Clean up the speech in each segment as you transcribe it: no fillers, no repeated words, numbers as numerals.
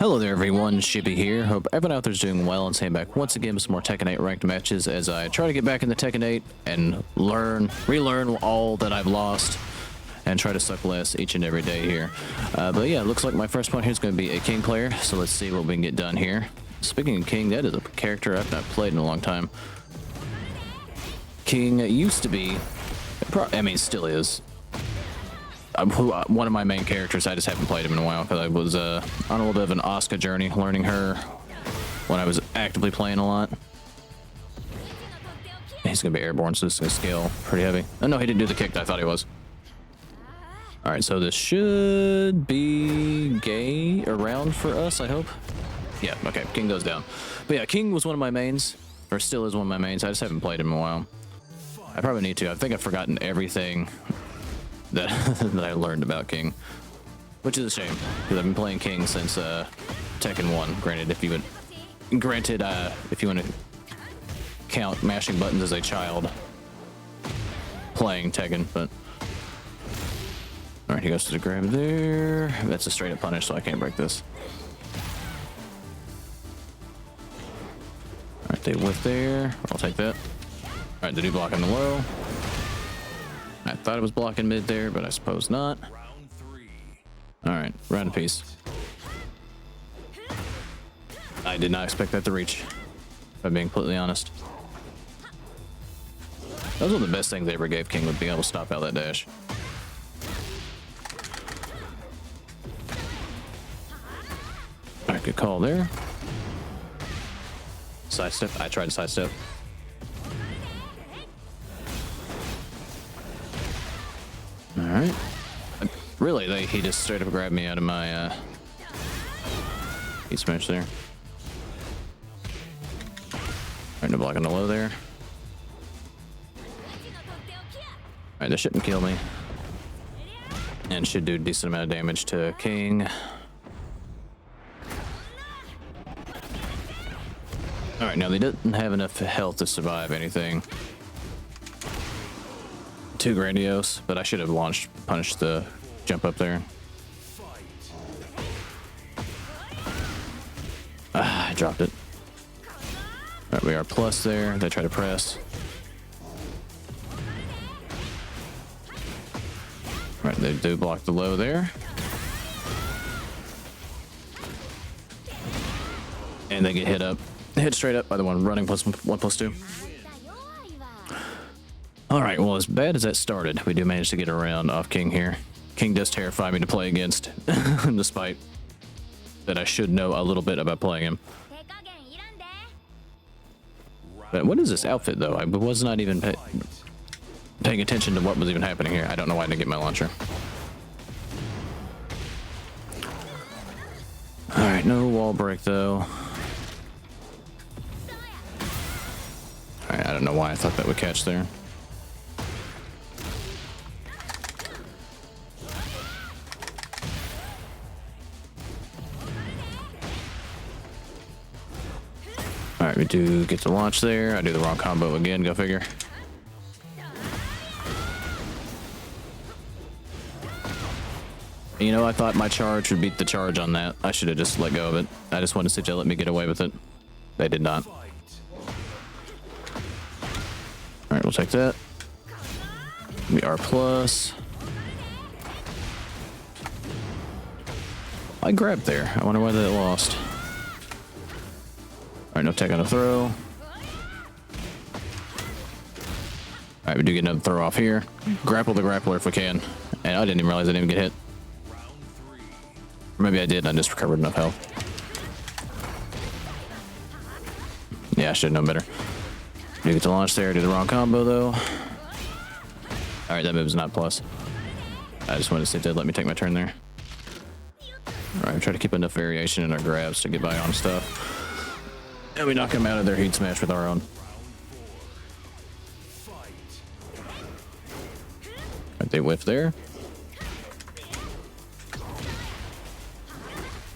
Hello there everyone, Shippy here. Hope everyone out there's doing well and staying back once again with some more Tekken 8 ranked matches as I try to get back into Tekken 8 and relearn all that I've lost and try to suck less each and every day here. But yeah, it looks like my first one here is going to be a King player, so let's see what we can get done here. Speaking of King, that is a character I've not played in a long time. King used to be, still is, one of my main characters. I just haven't played him in a while because I was on a little bit of an Asuka journey, learning her when I was actively playing a lot. He's gonna be airborne, so this is gonna scale pretty heavy. Oh no, he didn't do the kick that I thought he was. All right, so this should be gay around for us, I hope. Yeah, okay, King goes down. But yeah, King was one of my mains, or still is one of my mains. I just haven't played him in a while. I probably need to. I think I've forgotten everything that that I learned about King, which is a shame because I've been playing King since Tekken 1. Granted, if you want to count mashing buttons as a child playing Tekken, but all right, he goes to the grab there. That's a straight up punish, so I can't break this. All right, they whiff there. I'll take that. All right, they do block on the low. I thought it was blocking mid there, but I suppose not. All right, round apiece. I did not expect that to reach, if I'm being completely honest. That was one of the best things they ever gave King, would be able to stop out that dash. All right, good call there. Sidestep. I tried to sidestep. All right. Really, he just straight up grabbed me out of my heat smash there. All right, no block on the low there. All right, this shouldn't kill me, and should do a decent amount of damage to King. All right, now they didn't have enough health to survive anything too grandiose, but I should have punished the jump up there. I dropped it. All right, we are plus there. They try to press. All right, they do block the low there. And they get hit straight up by the one running +1/+2. All right, well, as bad as that started, we do manage to get around off King here. King does terrify me to play against, despite that I should know a little bit about playing him. But what is this outfit, though? I was not even paying attention to what was even happening here. I don't know why I didn't get my launcher. All right, no wall break, though. All right, I don't know why I thought that would catch there. All right, we do get to launch there. I do the wrong combo again, go figure. You know, I thought my charge would beat the charge on that. I should have just let go of it. I just wanted to see if they let me get away with it. They did not. All right, we'll take that. We are plus. I grabbed there. I wonder why they lost. All right, no tech on a throw. All right, we do get another throw off here. Grapple the grappler if we can. And I didn't even realize I didn't even get hit. Or maybe I did and I just recovered enough health. Yeah, I should have known better. Do get to launch there, do the wrong combo though. All right, that move's not plus. I just wanted to see if they'd let me take my turn there. All right, try to keep enough variation in our grabs to get by on stuff. And we knock them out of their heat smash with our own. Right, they whiff there.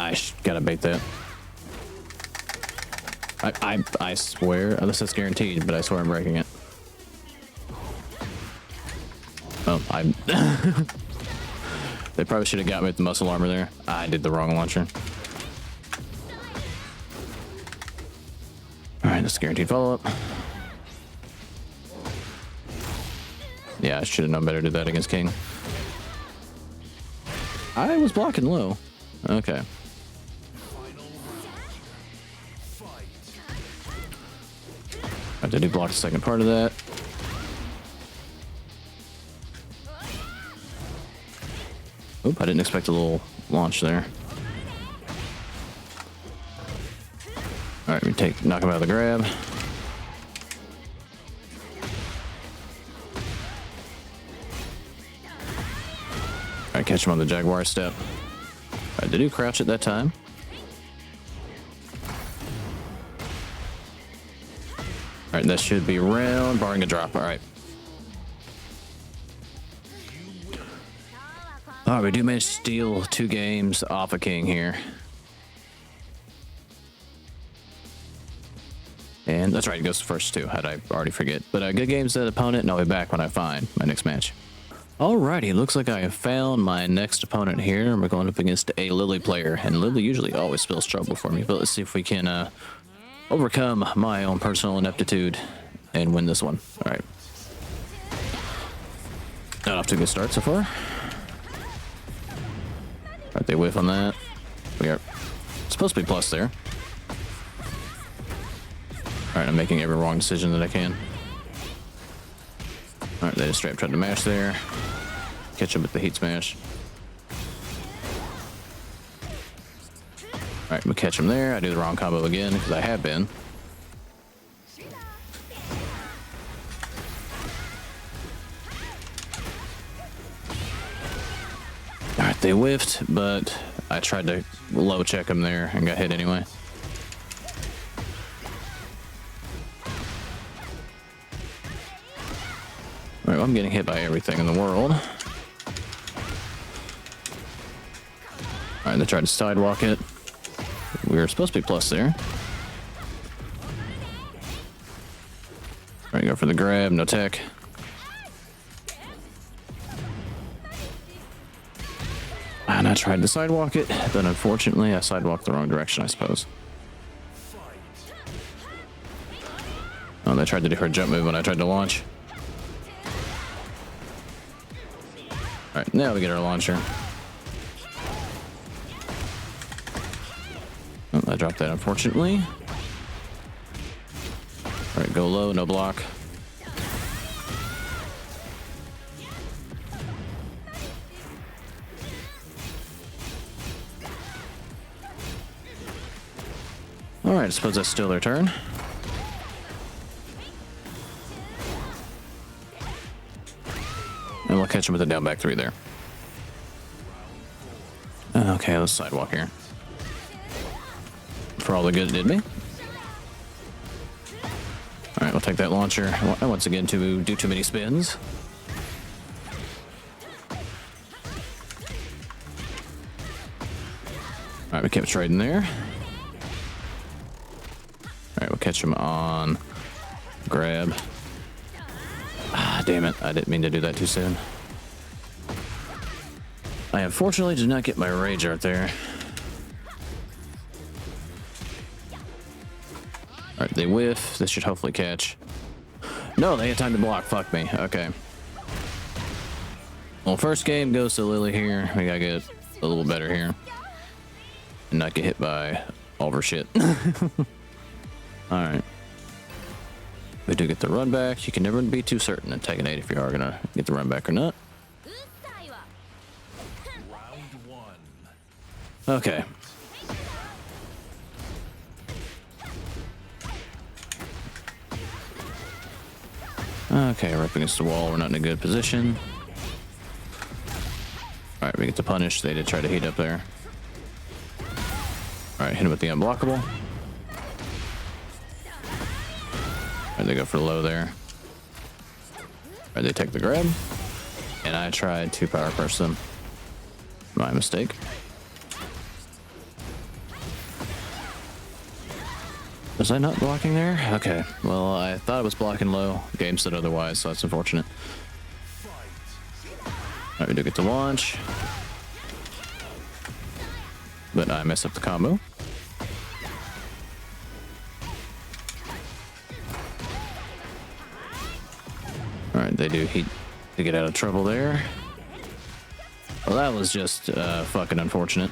I gotta bait that. I swear, unless that's guaranteed, but I swear I'm breaking it. Oh, They probably should have got me with the muscle armor there. I did the wrong launcher. Alright, that's guaranteed follow-up. Yeah, I should have known better to do that against King. I was blocking low. Okay. I did block the second part of that. Oop, I didn't expect a little launch there. Alright, we knock him out of the grab. Alright, catch him on the Jaguar step. Alright, did he crouch at that time? Alright, that should be round, barring a drop. Alright. Alright, we do manage to steal 2 games off of King here. And that's right, he goes first too. How'd I already forget? But good games to that opponent, and I'll be back when I find my next match. Alrighty, looks like I have found my next opponent here. We're going up against a Lily player, and Lily usually always spells trouble for me. But let's see if we can overcome my own personal ineptitude and win this one. Alright. Not off to a good start so far. Alright, they whiff on that. We are supposed to be plus there. Alright, I'm making every wrong decision that I can. Alright, they just straight up tried to mash there. Catch up with the heat smash. Alright, we catch him there. I do the wrong combo again, because I have been. Alright, they whiffed, but I tried to low check him there and got hit anyway. Alright, well, I'm getting hit by everything in the world. Alright, they tried to sidewalk it. We were supposed to be plus there. Alright, go for the grab, no tech. And I tried to sidewalk it, but unfortunately I sidewalked the wrong direction, I suppose. Oh, they tried to do her jump move when I tried to launch. Alright, now we get our launcher. Oh, I dropped that, unfortunately. Alright, go low, no block. Alright, I suppose that's still their turn. And we'll catch him with a down back 3 there. Okay, let's sidewalk here. For all the good it did me. Alright, we'll take that launcher. I once again to do too many spins. Alright, we kept trading there. Alright, we'll catch him on grab. Ah, damn it. I didn't mean to do that too soon. I unfortunately did not get my rage art there. Alright, they whiff. This should hopefully catch. No, they had time to block. Fuck me. Okay. Well, first game goes to Lily here. We gotta get a little better here. And not get hit by all of her shit. Alright. We do get the run back. You can never be too certain in Tekken 8 if you are gonna get the run back or not. Okay. Okay, we're up against the wall. We're not in a good position. Alright, we get the punish. They did try to heat up there. Alright, hit him with the unblockable. Alright, they go for low there. Alright, they take the grab. And I tried to power burst them. My mistake. Was I not blocking there? Okay. Well, I thought I was blocking low. Game said otherwise, so that's unfortunate. Alright, we do get to launch. But I mess up the combo. Alright, they do heat to get out of trouble there. Well, that was just fucking unfortunate.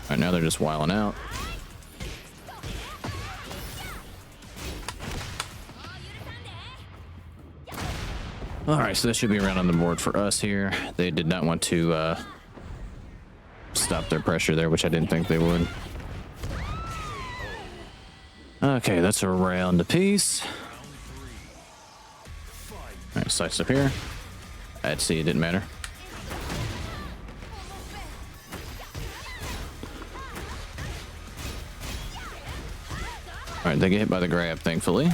Alright, now they're just wilding out. Alright, so this should be around on the board for us here. They did not want to stop their pressure there, which I didn't think they would. Okay, that's a round apiece. Alright, sights up here. I'd see it didn't matter. Alright, they get hit by the grab, thankfully.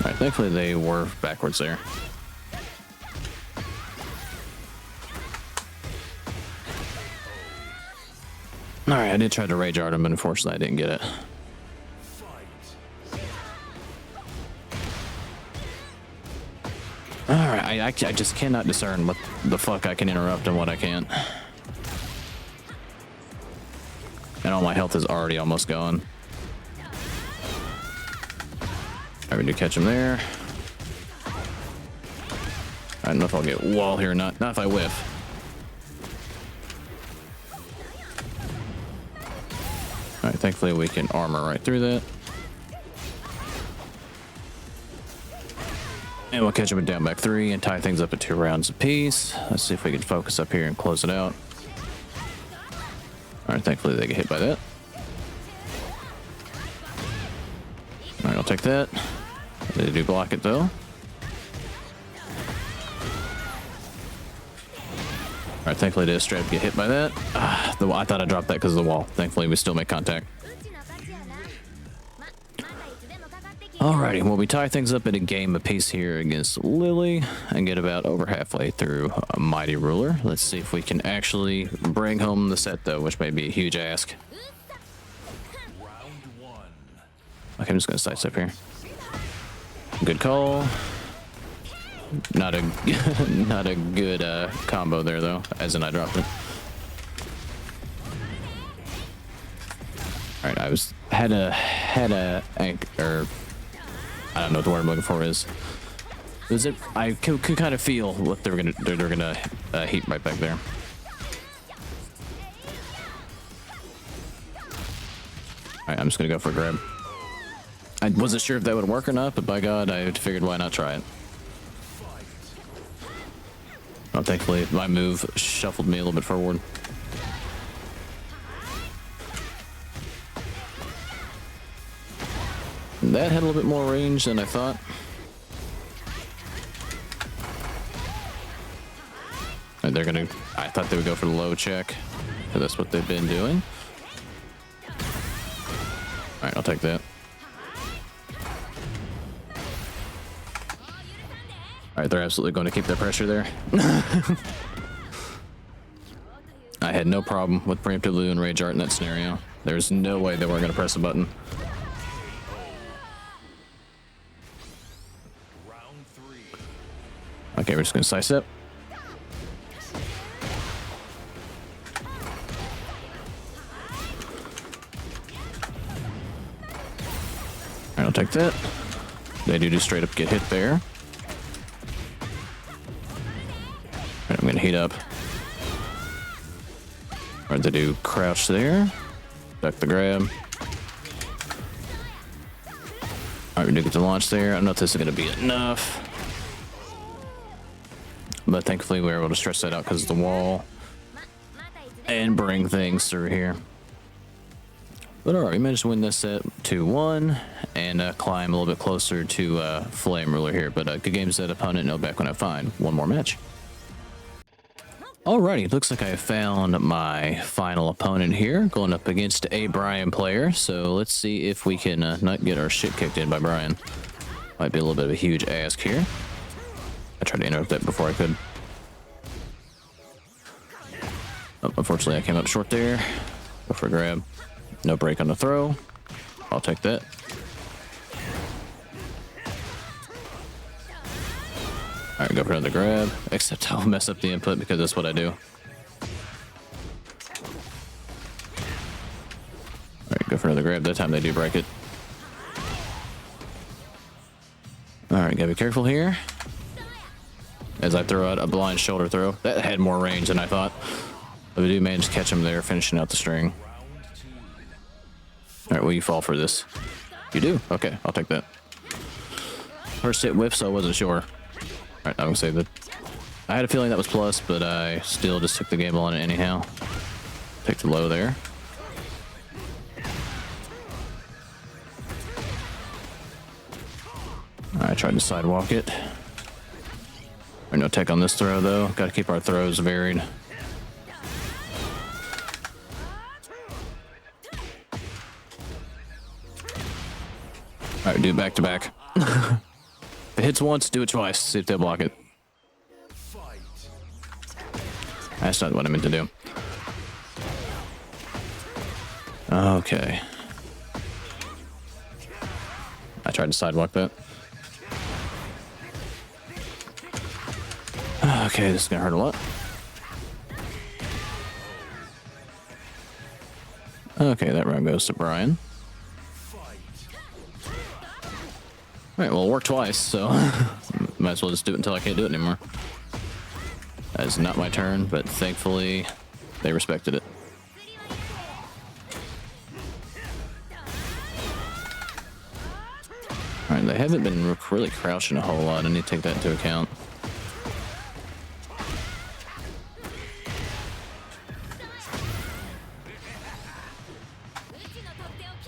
Alright, thankfully they were backwards there. Alright, I did try to rage art him, but unfortunately I didn't get it. Alright, I just cannot discern what the fuck I can interrupt and what I can't. And all my health is already almost gone. I do catch him there. I don't know if I'll get wall here or not. Not if I whiff. Alright, thankfully we can armor right through that. And we'll catch him at down back 3 and tie things up at 2 rounds apiece. Let's see if we can focus up here and close it out. Alright, thankfully they get hit by that. Alright, I'll take that. They do block it though. Alright, thankfully they straight up get hit by that. I thought I dropped that because of the wall. Thankfully we still make contact. Alrighty, well we tie things up at a game apiece here against Lily and get about over halfway through a Mighty Ruler. Let's see if we can actually bring home the set though, which may be a huge ask. Okay, I'm just gonna sidestep here. Good call. Not a not a good combo there though, as in I dropped it. All right, had a or I don't know what the word I'm looking for is. Was it? I could kind of feel what they're gonna heat right back there. All right, I'm just gonna go for a grab. I wasn't sure if that would work or not, but by God, I figured why not try it. Well, thankfully, my move shuffled me a little bit forward. That had a little bit more range than I thought. And I thought they would go for the low check, but that's what they've been doing. All right, I'll take that. All right, they're absolutely going to keep their pressure there. I had no problem with preemptive Lou and Rage Art in that scenario. There's no way they weren't going to press a button. Okay, we're just going to slice up. All right, I'll take that. They do just straight up get hit there. I'm gonna heat up. Alright, they do crouch there. Duck the grab. Alright, we do get the launch there. I don't know if this is gonna be enough. But thankfully we were able to stretch that out because of the wall. And bring things through here. But alright, we managed to win this set 2-1 and climb a little bit closer to Flame Ruler here. But good game set opponent, no back when I find one more match. Alrighty, looks like I found my final opponent here, going up against a Brian player. So let's see if we can not get our shit kicked in by Brian. Might be a little bit of a huge ask here. I tried to interrupt that before I could. Oh, unfortunately, I came up short there. Go for a grab. No break on the throw. I'll take that. All right, go for another grab, except I'll mess up the input because that's what I do. All right, go for another grab. That time they do break it. Alright, gotta be careful here. As I throw out a blind shoulder throw. That had more range than I thought. But we do manage to catch him there, finishing out the string. Alright, will you fall for this? You do? Okay, I'll take that. First hit whiff, so I wasn't sure. Alright, I'm gonna save it. I had a feeling that was plus, but I still just took the gamble on it anyhow. Take the low there. I tried to sidewalk it. No tech on this throw though. Got to keep our throws varied. All right, do it back to back. If it hits once, do it twice. See if they block it. That's not what I meant to do. Okay. I tried to sidewalk that. Okay, this is gonna hurt a lot. Okay, that round goes to Brian. Alright, well, it worked twice, so might as well just do it until I can't do it anymore. That is not my turn, but thankfully they respected it. Alright, they haven't been really crouching a whole lot. I need to take that into account.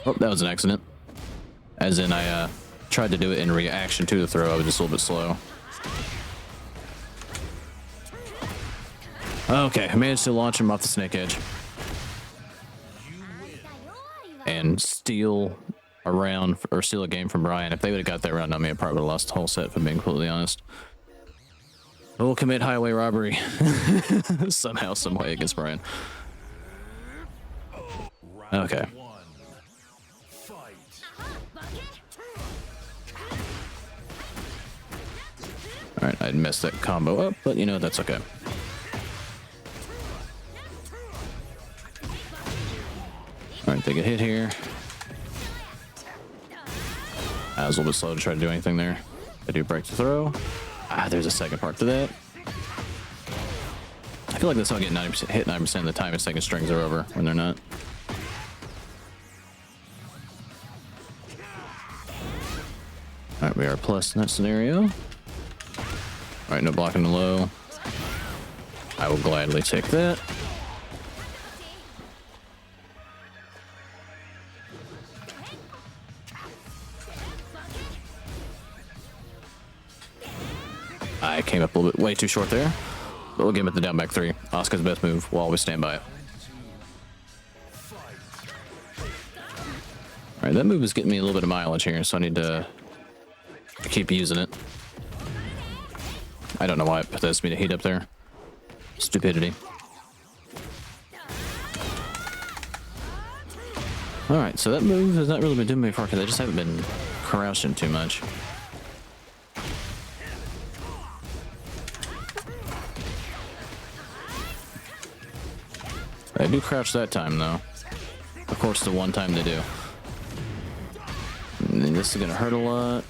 Oh, that was an accident. As in, I tried to do it in reaction to the throw. I was just a little bit slow. Okay, I managed to launch him off the snake edge. And steal a round, or steal a game from Brian. If they would have got that round on me, I probably would have lost the whole set, if I'm being completely honest. We'll commit highway robbery. Somehow, some way against Brian. Okay. Alright, I'd messed that combo up, but you know, that's okay. Alright, take a hit here. I was a little bit slow to try to do anything there. I do break the throw. Ah, there's a second part to that. I feel like this will get 90% hit 90% of the time if second strings are over when they're not. Alright, we are plus in that scenario. Alright, no blocking the low. I will gladly take that. I came up a little bit way too short there. But we'll get him at the down back three. Asuka's best move. We'll always stand by it. Alright, that move is getting me a little bit of mileage here, so I need to keep using it. I don't know why it possessed me to heat up there. Stupidity. Alright, so that move has not really been doing me far because I just haven't been crouching too much. I do crouch that time though. Of course, the one time they do. And then this is gonna hurt a lot.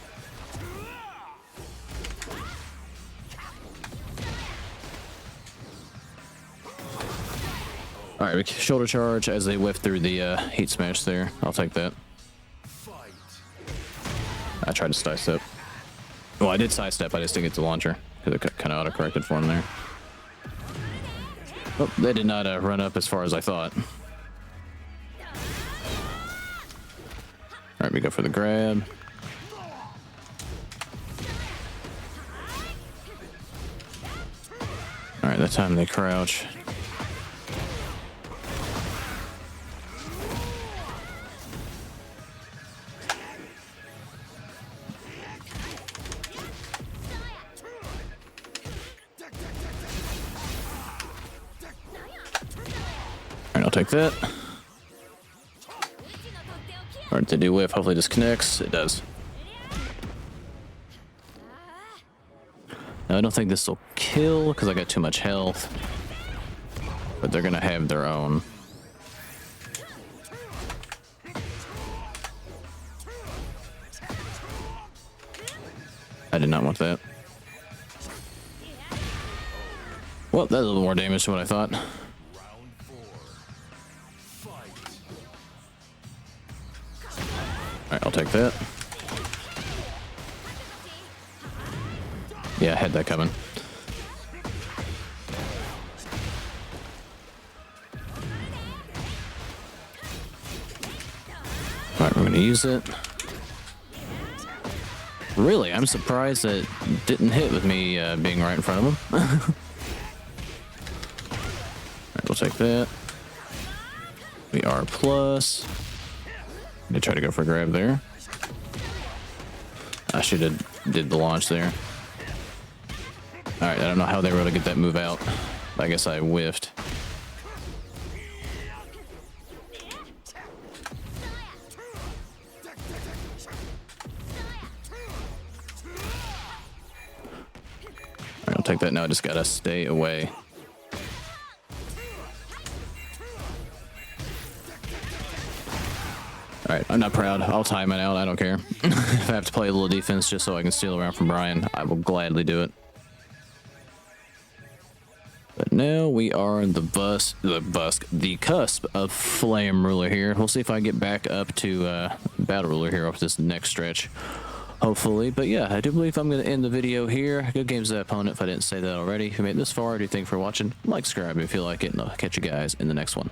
Alright, we shoulder charge as they whiff through the heat smash there. I'll take that. I tried to sidestep. Well, I did sidestep, I just didn't get the launcher because it kind of auto-corrected for him there. Oh, they did not run up as far as I thought. Alright, we go for the grab. Alright, that time they crouch. Alright, I'll take that. Alright, they do whiff. Hopefully this connects. It does. Now, I don't think this will kill because I got too much health. But they're going to have their own. I did not want that. Well, that's a little more damage than what I thought. Alright, I'll take that. Yeah, I had that coming. Alright, we're gonna use it. Really, I'm surprised that it didn't hit with me being right in front of him. Alright, we'll take that. We are plus. They try to go for a grab there. I should have did the launch there. Alright, I don't know how they were able to get that move out. I guess I whiffed. Alright, I'll take that now. I just gotta stay away. Alright, I'm not proud. I'll time it out. I don't care. If I have to play a little defense just so I can steal around from Brian, I will gladly do it. But now we are in the cusp of Flame Ruler here. We'll see if I get back up to Battle Ruler here off this next stretch. Hopefully. But yeah, I do believe I'm going to end the video here. Good games to the opponent if I didn't say that already. If you made it this far, do thank you for watching. Like, subscribe if you like it, and I'll catch you guys in the next one.